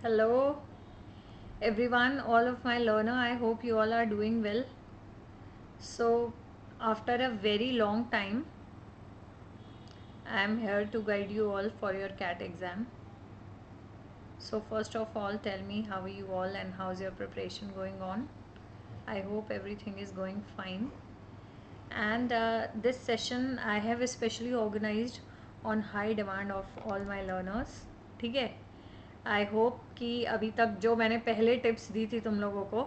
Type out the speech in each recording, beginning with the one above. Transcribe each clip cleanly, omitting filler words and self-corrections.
Hello everyone, all of my learner. I hope you all are doing well. So after a very long time, I am here to guide you all for your CAT exam. So first of all, tell me how are you all and how's your preparation going on. I hope everything is going fine. And this session I have especially organized on high demand of all my learners. ठीक है, I hope कि अभी तक जो मैंने पहले tips दी थी तुम लोगों को,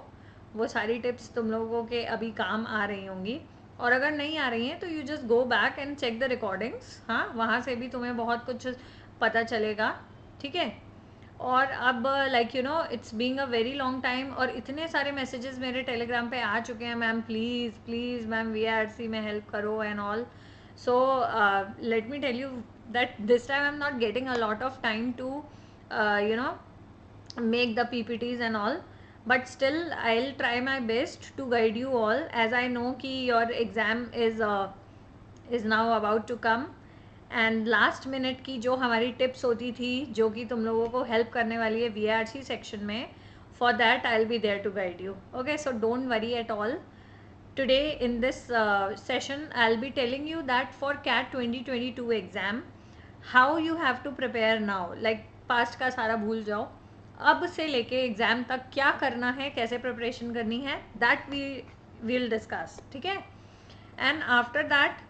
वो सारी टिप्स तुम लोगों के अभी काम आ रही होंगी, और अगर नहीं आ रही हैं तो you just go back and check the recordings. हाँ, वहाँ से भी तुम्हें बहुत कुछ पता चलेगा. ठीक है. और अब like you know it's being a very long time, और इतने सारे मैसेजेस मेरे टेलीग्राम पे आ चुके हैं, ma'am please please ma'am VRC में हेल्प करो and all. So let me tell you that this time I'm not getting a lot of time to you know make the PPTs and all, but still I'll try my best to guide you all, as I know कि your exam is now about to come. And last minute की जो हमारी tips होती थी, जो कि तुम लोगों को हेल्प करने वाली है VRC सेक्शन में, for that I will be there to guide you. Okay, so don't worry at all. Today in this session I'll be telling you that for CAT 2022 exam how you have to prepare now. like past का सारा भूल जाओ, अब से लेके exam तक क्या करना है, कैसे प्रिपरेशन करनी है, दैट वी विल डिस्कस. ठीक है. And after that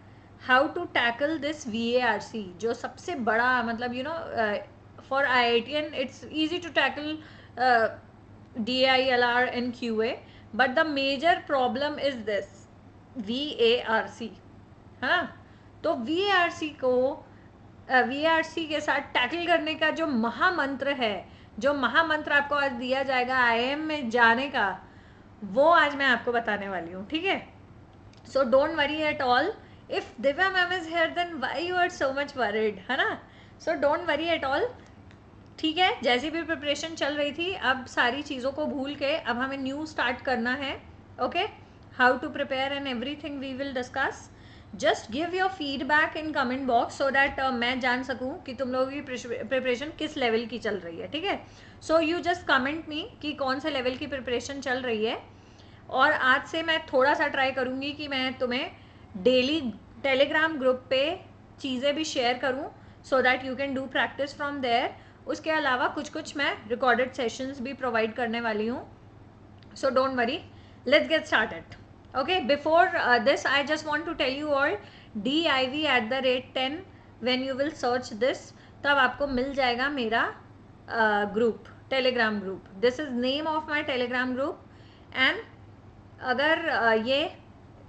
how to tackle this VARC, जो सबसे बड़ा मतलब you know for IITian it's easy to tackle DILR and QA, but the major problem is this VARC. है ना. तो VARC को VARC के साथ टैकल करने का जो महामंत्र है, जो महामंत्र आपको आज दिया जाएगा IIM में जाने का, वो आज मैं आपको बताने वाली हूँ. ठीक है. So don't worry at all. If Divya ma'am is here then why you are so much worried, है ना. So don't worry at all. ठीक है. जैसी भी प्रिपरेशन चल रही थी, अब सारी चीज़ों को भूल के अब हमें न्यू स्टार्ट करना है. Okay, how to prepare and everything we will discuss. Just give your feedback in comment box so that मैं जान सकूँ कि तुम लोगों की प्रिपरेशन किस लेवल की चल रही है. ठीक है. So you just comment me कि कौन से लेवल की प्रिपरेशन चल रही है. और आज से मैं थोड़ा सा ट्राई करूँगी कि मैं तुम्हें डेली टेलीग्राम ग्रुप पे चीज़ें भी शेयर करूँ, so that you can do practice from there. उसके अलावा कुछ कुछ मैं रिकॉर्डेड सेशंस भी प्रोवाइड करने वाली हूँ. So don't worry, let's get started. Okay, before this I just want to tell you all DIV@10 when you will search this, तब आपको मिल जाएगा मेरा group, Telegram group. This is name of my Telegram group. And अगर ये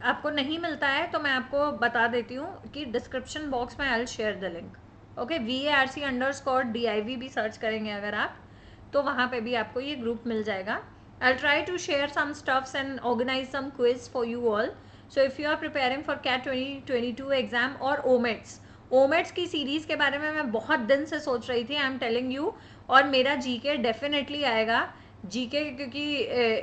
आपको नहीं मिलता है तो मैं आपको बता देती हूँ कि डिस्क्रिप्शन बॉक्स में I will share the link. Okay, VARC_DIV भी सर्च करेंगे अगर आप, तो वहाँ पे भी आपको ये ग्रुप मिल जाएगा. I will try to share some stuffs and organise some quiz for you all. So if you are preparing for CAT 2022 exam और ओमेट्स की सीरीज़ के बारे में मैं बहुत दिन से सोच रही थी, आई एम टेलिंग यू. और मेरा GK डेफिनेटली आएगा. GK क्योंकि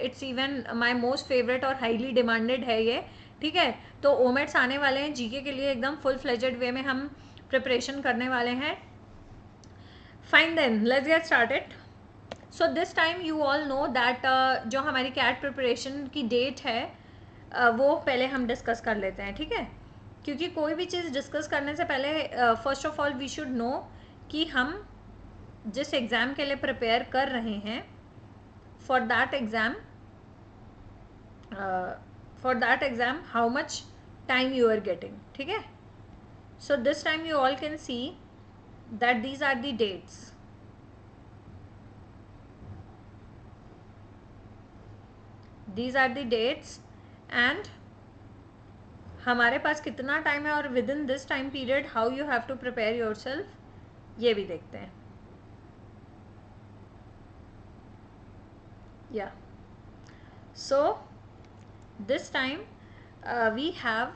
it's even my most favourite और हाईली डिमांडेड है ये. ठीक है. तो ओमेट्स आने वाले हैं. GK के लिए एकदम फुल फ्लेजेड वे में हम प्रिपरेशन करने वाले हैं. Fine then, let's get started. So this time you all know that जो हमारी CAT प्रिपरेशन की डेट है वो पहले हम डिस्कस कर लेते हैं. ठीक है. क्योंकि कोई भी चीज़ डिस्कस करने से पहले first of all we should know कि हम जिस एग्ज़ाम के लिए प्रिपेयर कर रहे हैं, for that exam how much time you are getting. ठीक है. So this time you all can see that these are the dates. These are the dates and हमारे पास कितना टाइम है और within this time period how you have to prepare yourself, ये भी देखते हैं. या so this time we have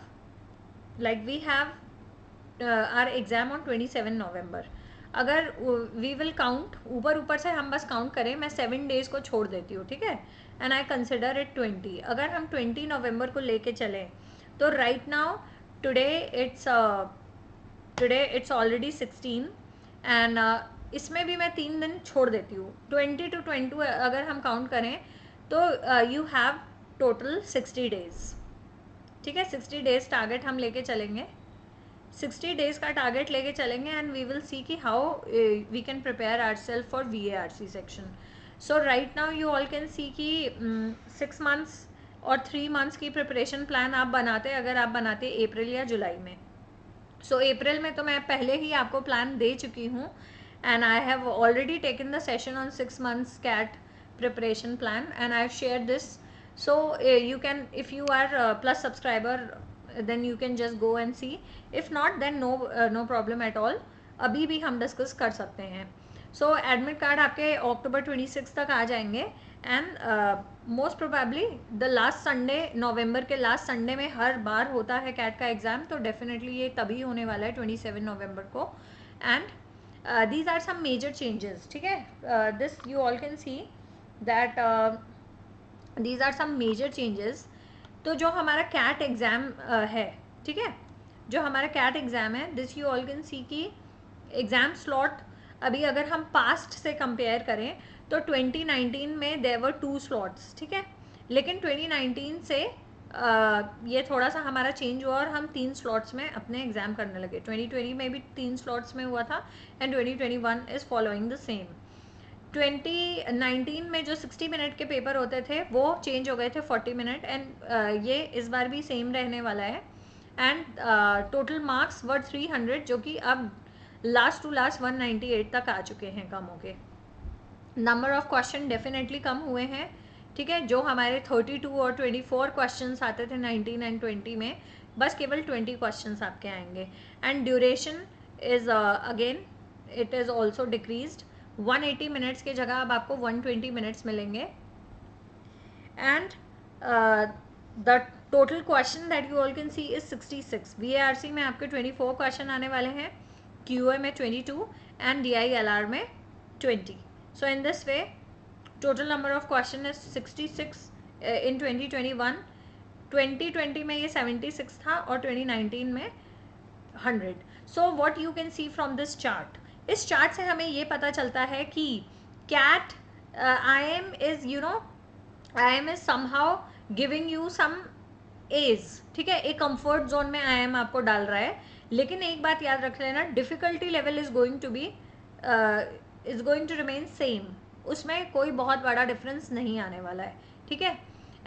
our exam on 27 November. अगर वी विल काउंट ऊपर से हम बस काउंट करें, मैं 7 डेज़ को छोड़ देती हूँ. ठीक है. And I consider it 20. अगर हम 20 नवंबर को लेके चलें तो right now today it's already 16. And इसमें भी मैं 3 दिन छोड़ देती हूँ. 20 to 22 अगर हम काउंट करें तो यू हैव टोटल 60 डेज. ठीक है, 60 डेज टारगेट हम लेके चलेंगे. 60 डेज का टारगेट लेके चलेंगे एंड वी विल सी कि how we can prepare ourselves for VARC section. So right now you all can see कि 6 मंथ्स और 3 मंथ्स की प्रिपरेशन प्लान आप बनाते, अगर आप बनाते अप्रैल या जुलाई में. सो अप्रैल में तो मैं पहले ही आपको प्लान दे चुकी हूँ and I have already taken the session on 6 months CAT preparation plan and I've shared this. So you can, if you are plus subscriber, then you can just go and see. If not, then no problem at all. अभी भी हम discuss कर सकते हैं. सो admit card आपके अक्टूबर 26 तक आ जाएंगे and most probably the last Sunday, नवंबर के लास्ट संडे में हर बार होता है कैट का एग्ज़ाम, तो डेफिनेटली ये तभी होने वाला है 27 नवंबर को. And these are some major changes. ठीक है, this you all can see that these are some major changes. तो जो हमारा कैट एग्ज़ाम है, ठीक है, जो हमारा कैट एग्ज़ाम है, this you all can see कि एग्ज़ाम स्लॉट अभी अगर हम पास्ट से कंपेयर करें तो 2019 में देयर वर 2 स्लॉट्स. ठीक है, लेकिन 2019 से ये थोड़ा सा हमारा चेंज हुआ और हम 3 स्लॉट्स में अपने एग्ज़ाम करने लगे. 2020 में भी 3 स्लॉट्स में हुआ था and 2021 is following the same. 2019 में जो 60 मिनट के पेपर होते थे वो चेंज हो गए थे 40 मिनट एंड ये इस बार भी सेम रहने वाला है. एंड टोटल मार्क्स वर 300, जो कि अब लास्ट टू लास्ट 198 तक आ चुके हैं कम हो के. Number of question definitely come हुए हैं. ठीक है, जो हमारे 32 और 24 क्वेश्चंस आते थे 19 एंड 20 में, बस केवल 20 क्वेश्चंस आपके आएंगे. And duration is again it is also decreased. 180 minutes की जगह अब आपको 120 मिनट्स मिलेंगे. And the total question that you all can C is 66. VARC में आपके 24 क्वेश्चन आने वाले हैं, QA में 22 एंड DILR में 20. So in this way, total number of question is 66 in 2021. 2020 में ये 76 था और 2019 में 100. So what you can see from this chart, इस चार्ट से हमें ये पता चलता है कि CAT IIM is somehow giving you some A's. ठीक है, एक कंफर्ट जोन में IIM आपको डाल रहा है. लेकिन एक बात याद रख लेना, difficulty level is going to remain same. उसमें कोई बहुत बड़ा डिफरेंस नहीं आने वाला है. ठीक है,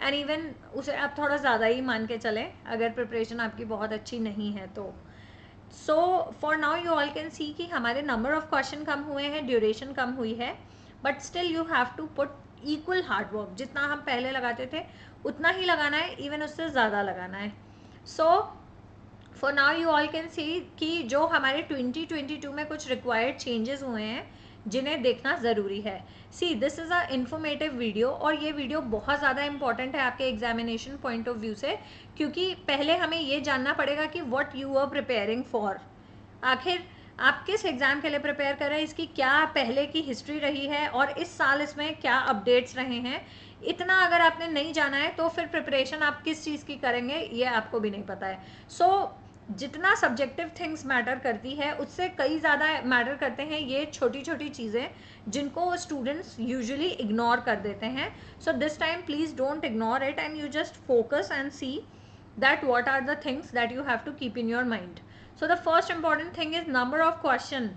एंड इवन उसे आप थोड़ा ज़्यादा ही मान के चलें अगर प्रिपरेशन आपकी बहुत अच्छी नहीं है तो. So for now you all can see कि हमारे नंबर ऑफ क्वेश्चन कम हुए हैं, ड्यूरेशन कम हुई है, but still you have to put equal hard work. जितना हम पहले लगाते थे उतना ही लगाना है, इवन उससे ज़्यादा लगाना है. So for now you all can see कि जो हमारे 2022 में कुछ रिक्वायर्ड चेंजेस हुए हैं जिन्हें देखना ज़रूरी है. See, this is a informative video और ये वीडियो बहुत ज़्यादा इंपॉर्टेंट है आपके एग्जामिनेशन पॉइंट ऑफ व्यू से, क्योंकि पहले हमें ये जानना पड़ेगा कि what you are preparing for. आखिर आप किस एग्ज़ाम के लिए प्रिपेयर कर रहे हैं, इसकी क्या पहले की हिस्ट्री रही है और इस साल इसमें क्या अपडेट्स रहे हैं. इतना अगर आपने नहीं जाना है तो फिर प्रिपरेशन आप किस चीज़ की करेंगे ये आपको भी नहीं पता है. सो जितना सब्जेक्टिव थिंग्स मैटर करती है उससे कई ज़्यादा मैटर करते हैं ये छोटी छोटी चीज़ें जिनको स्टूडेंट्स यूजुअली इग्नोर कर देते हैं. So this time please don't ignore it and you just focus and see that what are the things that you have to keep in your mind. So the first important thing is number of question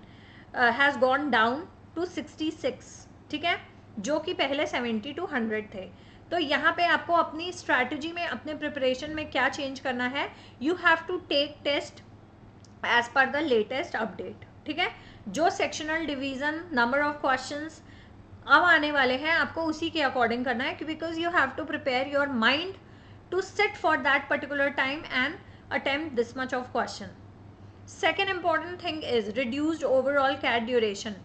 has gone down to 66. ठीक है, जो कि पहले 70 to 100 थे. तो यहाँ पे आपको अपनी स्ट्रैटेजी में, अपने प्रिपरेशन में क्या चेंज करना है, you have to take test as per the latest update. ठीक है, जो sectional division number of questions अब आने वाले हैं आपको उसी के अकॉर्डिंग करना है, because you have to prepare your mind to sit for that particular time and attempt this much of question. Second important thing is reduced overall CAT duration.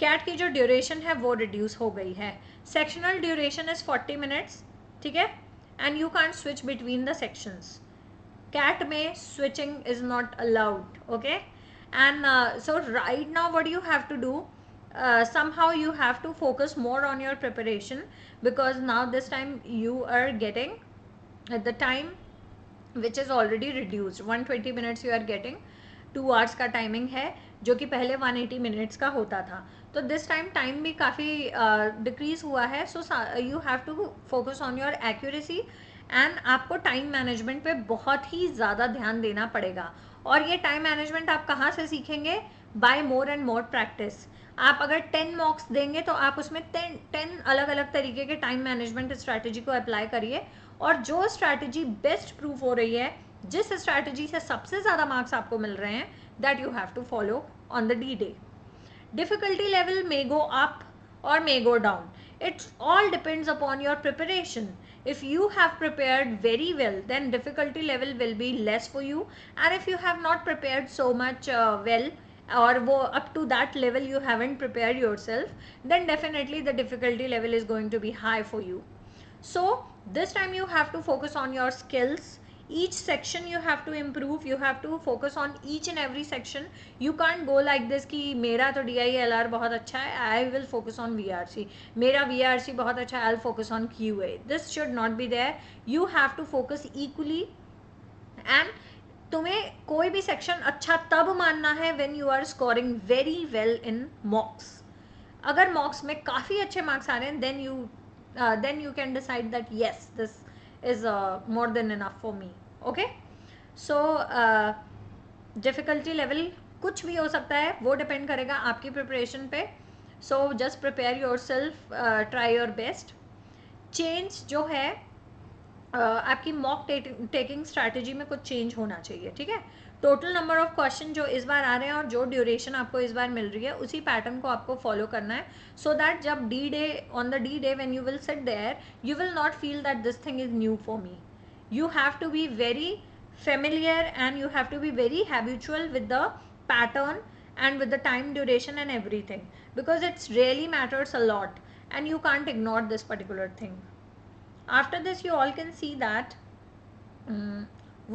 CAT की जो ड्यूरेशन है वो रिड्यूस हो गई है. Sectional duration is 40 minutes. ठीक है, and you can switch between the sections. CAT में switching is not allowed. Okay, and so right now what you have to do, somehow you have to focus more on your preparation, because now this time you are getting the time which is already reduced. 120 minutes you are getting, 2 hours का timing है. जो कि पहले 180 minutes का होता था. तो this time time भी काफ़ी डिक्रीज हुआ है. So you have to focus on your accuracy and आपको टाइम मैनेजमेंट पे बहुत ही ज़्यादा ध्यान देना पड़ेगा. और ये टाइम मैनेजमेंट आप कहाँ से सीखेंगे? By more and more practice. आप अगर 10 मॉक्स देंगे तो आप उसमें 10 अलग अलग तरीके के टाइम मैनेजमेंट स्ट्रैटेजी को अप्लाई करिए, और जो स्ट्रैटेजी बेस्ट प्रूफ हो रही है, जिस स्ट्रैटेजी से सबसे ज़्यादा मार्क्स आपको मिल रहे हैं, that you have to follow on the D day. Difficulty level may go up or may go down. It all depends upon your preparation. If you have prepared very well, then difficulty level will be less for you. And if you have not prepared so much well, or up to that level you haven't prepared yourself, then definitely the difficulty level is going to be high for you. So this time you have to focus on your skills. Each section you have to improve. You have to focus on each and every section. You can't go like this कि मेरा तो DILR बहुत अच्छा है, I will focus on VRC. मेरा VRC बहुत अच्छा है, I'll focus on QA. This should not be there. You have to focus equally. And तुम्हें कोई भी सेक्शन अच्छा तब मानना है when you are scoring very well in mocks. अगर mocks में काफ़ी अच्छे मार्क्स आ रहे हैं, then you can decide that yes, this is more than enough for me. Okay, so difficulty level कुछ भी हो सकता है, वो डिपेंड करेगा आपकी प्रिपरेशन पे. So just prepare your self, try your best. Change जो है आपकी मॉक टेकिंग स्ट्रैटेजी में कुछ चेंज होना चाहिए. ठीक है, टोटल नंबर ऑफ क्वेश्चन जो इस बार आ रहे हैं और जो ड्यूरेशन आपको इस बार मिल रही है, उसी पैटर्न को आपको फॉलो करना है, सो दैट जब D day, on the D day when you will sit there, you will not feel that this thing is new for me. You have to be very familiar and you have to be very habitual with the pattern and with the time duration and everything, because it's really matters a lot and you can't ignore this particular thing. After this you all can see that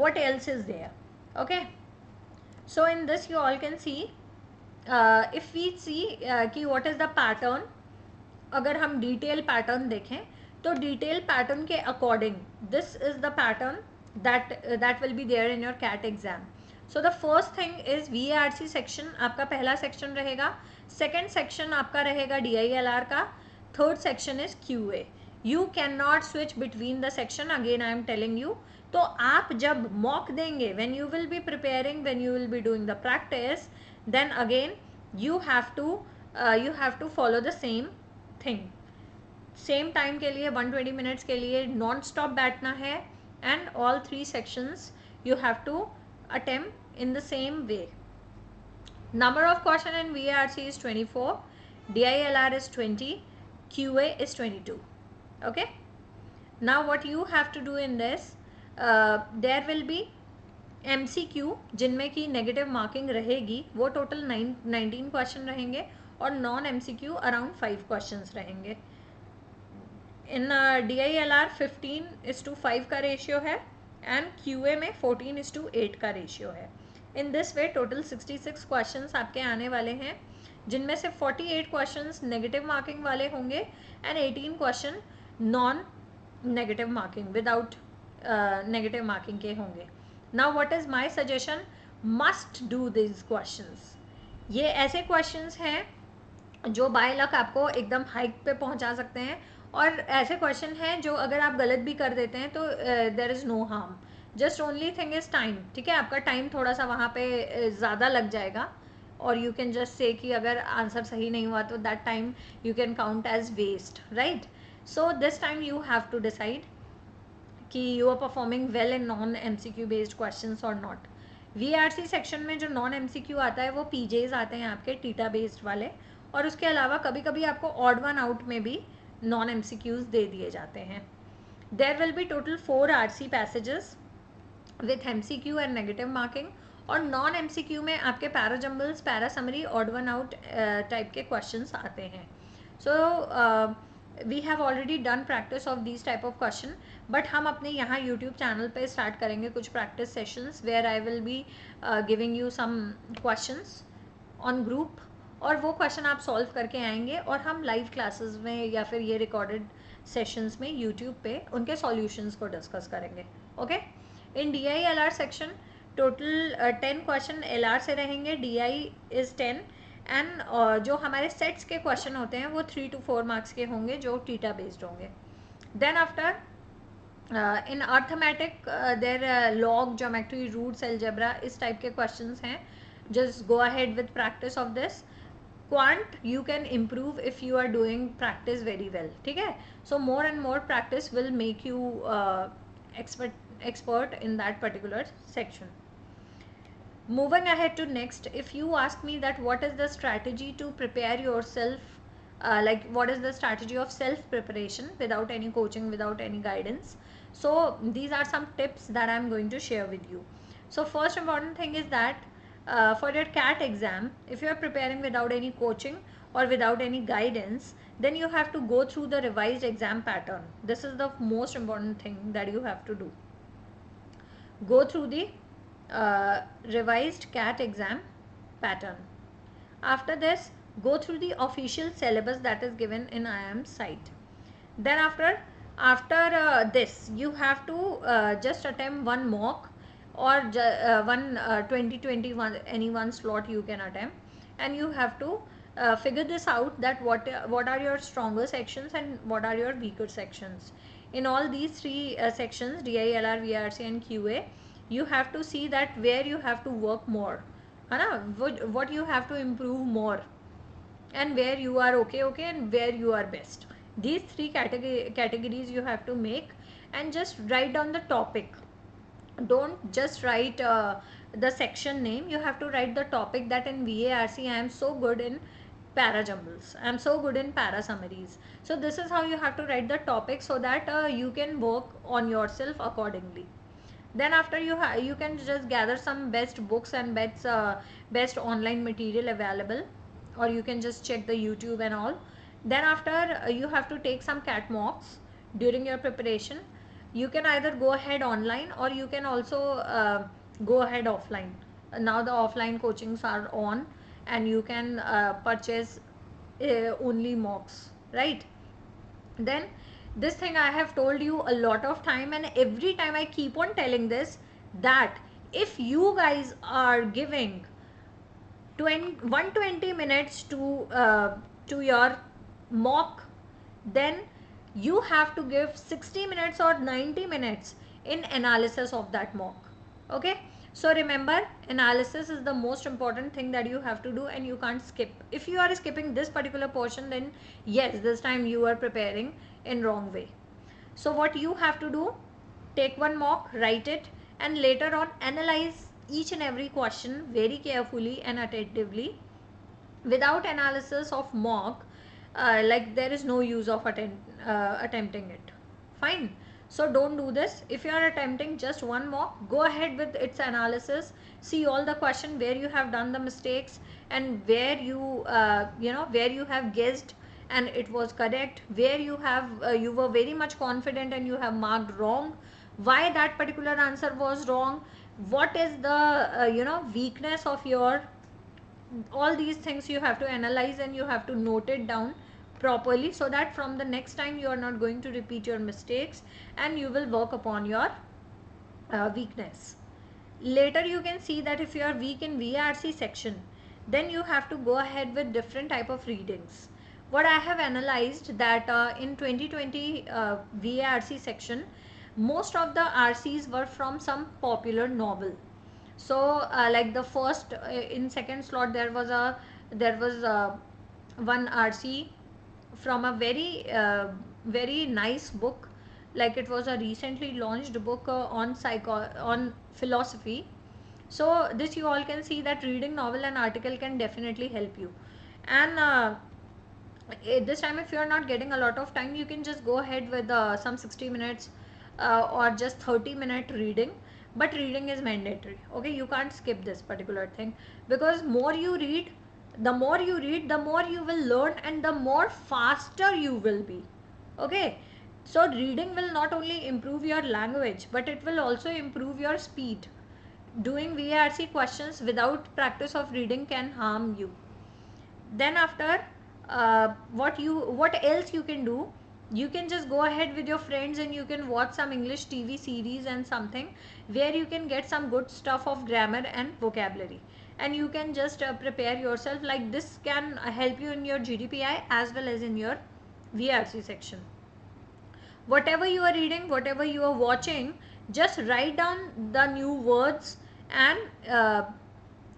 what else is there. Okay, so in this you all can see, if we see कि what is the pattern. अगर हम detail pattern देखें तो detail pattern के according this is the pattern that will be there in your CAT exam. So the first thing is VARC section आपका पहला section रहेगा. Second section आपका रहेगा DILR का. Third section is QA. You can not switch between the section, again I am telling you. तो आप जब mock देंगे, when you will be preparing, when you will be doing the practice, then again you have to follow the same thing. Same time के लिए 120 minutes के लिए non stop बैठना है, and all 3 sections you have to attempt in the same way. Number of question in VARC is 24, DILR is 20, QA is 22. Okay, now what you have to do in this, there will be MCQ जिनमें की negative marking रहेगी, वो total 19 question रहेंगे, और non MCQ around 5 questions रहेंगे. इन DILR 15:5 का ratio है, and QA में 14:8 का रेशियो है. In this way total 66 questions आपके आने वाले हैं, जिनमें से 48 क्वेश्चंस नेगेटिव मार्किंग वाले होंगे and 18 question non negative marking, without negative marking के होंगे. Now what is my suggestion? Must do this questions. ये ऐसे क्वेश्चंस हैं जो बाय लक आपको एकदम हाइक पे पहुंचा सकते हैं, और ऐसे क्वेश्चन हैं जो अगर आप गलत भी कर देते हैं तो there is no harm. Just only thing is time. ठीक है, आपका टाइम थोड़ा सा वहाँ पे ज़्यादा लग जाएगा, और यू कैन जस्ट से कि अगर आंसर सही नहीं हुआ तो that time you can count as waste, right. So this time you have to decide कि you are performing well in non MCQ based questions और नॉट. VARC सेक्शन में जो नॉन MCQ आता है वो PJs आते हैं आपके टीटा बेस्ड वाले, और उसके अलावा कभी कभी आपको ऑड वन आउट में भी नॉन MCQs दे दिए जाते हैं. There will be total 4 RC passages with MCQ and negative marking, और नॉन MCQ में आपके para jumbles, para summary, odd one out type के क्वेश्चंस आते हैं. So we have already done practice of these type of question, but हम अपने यहाँ YouTube channel पे स्टार्ट करेंगे कुछ practice sessions where I will be giving you some questions on group, और वो क्वेश्चन आप सॉल्व करके आएंगे, और हम लाइव क्लासेस में या फिर ये रिकॉर्डेड सेशंस में यूट्यूब पे उनके सॉल्यूशंस को डिस्कस करेंगे. ओके, इन DILR section total 10 question LR से रहेंगे, DI इज़ 10 एंड जो हमारे सेट्स के क्वेश्चन होते हैं वो 3 to 4 मार्क्स के होंगे जो टीटा बेस्ड होंगे. Then after in arithmetic there log, geometry, roots, algebra, इस टाइप के क्वेश्चंस हैं. Just go ahead with practice of this. Quant you can improve if you are doing practice very well. ठीक है, so more and more practice will make you expert in that particular section. Moving ahead to next, if you ask me that what is the strategy to prepare yourself, like what is the strategy of self preparation without any coaching, without any guidance, so these are some tips that I'm going to share with you. So first important thing is that for your CAT exam, if you are preparing without any coaching or without any guidance, then you have to go through the revised exam pattern. This is the most important thing that you have to do. Go through the revised CAT exam pattern. After this, go through the official syllabus that is given in IIM site. Then after this, you have to just attempt one mock or one 2021 any one slot you can attempt, and you have to figure this out, that what are your stronger sections and what are your weaker sections. In all these three sections, DI, LR, VRC and QA, you have to see that where you have to work more, what you have to improve more, and where you are okay and where you are best. These three categories you have to make, and just write down the topic. Don't just write the section name. You have to write the topic, that in VARC I am so good in para jumbles, I am so good in para summaries. So this is how you have to write the topic, so that you can work on yourself accordingly. Then after you can just gather some best books and best online material available, or you can just check the YouTube and all. Then after you have to take some CAT mocks during your preparation. You can either go ahead online, or you can also go ahead offline. Now the offline coachings are on, and you can purchase only mocks, right? Then this thing I have told you a lot of time, and every time I keep on telling this, that if you guys are giving 120 minutes to your mock, then you have to give 60 minutes or 90 minutes in analysis of that mock. Okay, so remember, analysis is the most important thing that you have to do, and you can't skip. If you are skipping this particular portion, then yes, this time you are preparing in wrong way. So what you have to do, take one mock, write it, and later on analyze each and every question very carefully and attentively. Without analysis of mock, like there is no use of attempting it. Fine. So don't do this. If you are attempting just one mock, go ahead with its analysis. See all the question where you have done the mistakes, and where you where you have guessed and it was correct, where you have you were very much confident and you have marked wrong, why that particular answer was wrong, what is the weakness of your, all these things you have to analyze, and you have to note it down properly, so that from the next time you are not going to repeat your mistakes, and you will work upon your weakness. Later you can see that if you are weak in VRC section, then you have to go ahead with different type of readings. What I have analyzed, that in 2020 VARC section, most of the RCs were from some popular novel. So like the first in second slot, there was one RC from a very nice book, like it was a recently launched book on philosophy. So this you all can see that reading novel and article can definitely help you. And this time if you are not getting a lot of time, you can just go ahead with some 60 minutes or just 30-minute reading. But reading is mandatory. Okay, you can't skip this particular thing, because the more you read, the more you will learn, and the more faster you will be. Okay, so reading will not only improve your language, but it will also improve your speed. Doing VARC questions without practice of reading can harm you. Then after what else you can do, You can just go ahead with your friends and you can watch some English TV series and something where you can get some good stuff of grammar and vocabulary, and you can just prepare yourself. Like this can help you in your GDPI as well as in your VRC section. Whatever you are reading, whatever you are watching, just write down the new words and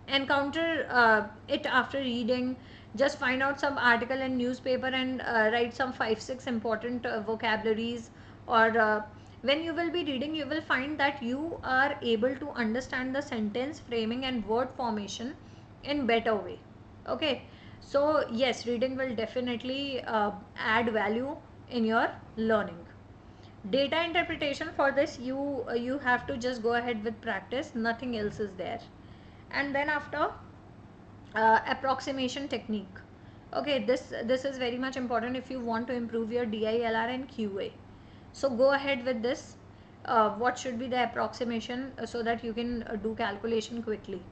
encounter it after reading. Just find out some article in newspaper and write some 5 6 important vocabularies, or when you will be reading, you will find that you are able to understand the sentence framing and word formation in better way. Okay, so yes, reading will definitely add value in your learning. Data interpretation, for this you have to just go ahead with practice, nothing else is there. And then after, approximation technique. Okay, this is very much important if you want to improve your DILR and QA. So go ahead with this. What should be the approximation so that you can do calculation quickly.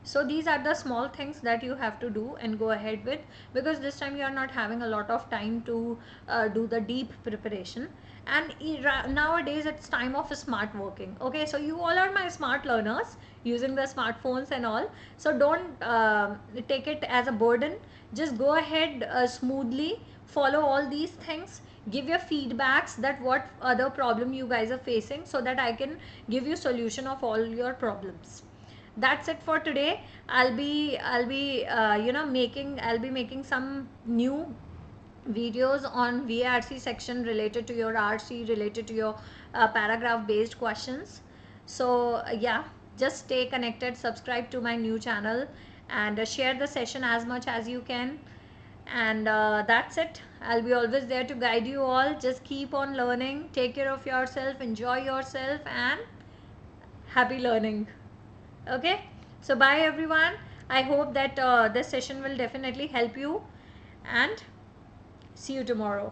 So these are the small things that you have to do and go ahead with, because this time you are not having a lot of time to do the deep preparation. And nowadays it's time of smart working. Okay, so you all are my smart learners using the smartphones and all, so don't take it as a burden. Just go ahead smoothly, follow all these things, give your feedbacks that what other problem you guys are facing, so that I can give you solution of all your problems. That's it for today. I'll be making some new videos on VRC section related to your RC, related to your paragraph based questions. So yeah, just stay connected, subscribe to my new channel, and share the session as much as you can. And that's it. I'll be always there to guide you all. Just keep on learning, take care of yourself, enjoy yourself, and happy learning. Okay, so bye everyone. I hope that this session will definitely help you, and see you tomorrow.